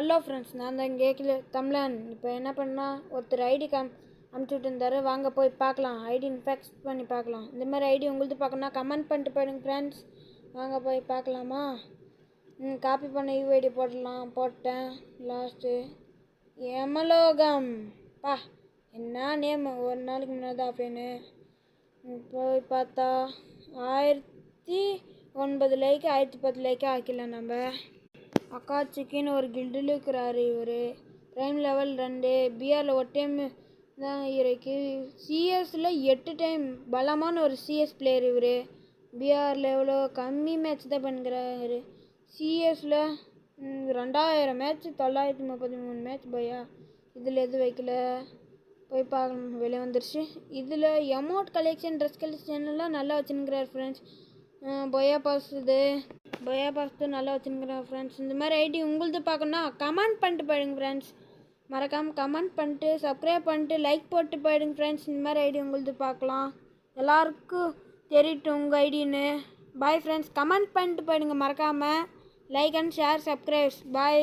Hello friends, நான் தான் கேட்கல தமிழன். இப்போ என்ன பண்ணால் ஒருத்தர் ஐடி அனுப்பிச்சி விட்டுருந்தாரு. வாங்க போய் பார்க்கலாம், ஐடி இன்ஃபெக்ட் பண்ணி பார்க்கலாம். இந்த மாதிரி ஐடி உங்களுக்கு பார்க்கணுன்னா கமெண்ட் பண்ணிட்டு போயிடுங்க ஃப்ரெண்ட்ஸ். வாங்க போய் பார்க்கலாமா? காப்பி பண்ண யூஐடி போட்டேன். லாஸ்ட்டு யமலோகம் பா, என்ன நேம். ஒரு நாளைக்கு முன்னாடி ஆஃப்லைனு போய் பார்த்தா 1009 லைக்கு 1010 லைக்கு ஆக்கிடலாம். நம்ம அக்காச்சிக்கின்னு ஒரு கில்டில் இருக்கிறாரு. இவர் ப்ரைம் லெவல் 2, பிஆரில் ஒரு டைம் தான் இருக்கு. சிஎஸில் 8 டைம் பலமான ஒரு சிஎஸ் பிளேயர். இவர் பிஆரில் எவ்வளோ கம்மி மேட்ச் தான் பண்ணுறாரு. சிஎஸில் 2000 மேட்ச் 933 மேட்ச் பையா. இதில் எதுவும் வைக்கல, போய் பார்க்கணும். வெளியே வந்துருச்சு. இதில் எமௌண்ட் கலெக்ஷன், ட்ரெஸ் கலெக்ஷன்லாம் நல்லா வச்சுருக்கிறார் ஃப்ரெண்ட்ஸ். பொயா பாஸ் நல்லா வச்சுருக்கிறேன் ஃப்ரெண்ட்ஸ். இந்த மாதிரி ஐடி உங்களுது பார்க்கணுன்னா கமெண்ட் பண்ணிட்டு போயிடுங்க ஃப்ரெண்ட்ஸ். மறக்காமல் கமெண்ட் பண்ணிட்டு சப்ஸ்கிரைப் பண்ணிட்டு லைக் போட்டு போயிடுங்க ஃப்ரெண்ட்ஸ். இந்த மாதிரி ஐடி உங்களுது பார்க்கலாம். எல்லாருக்கும் தெரியட்டும் உங்கள் ஐடின்னு. Bye friends. கமெண்ட் பண்ணிட்டு போயிடுங்க மறக்காமல். Like and share, subscribes. Bye.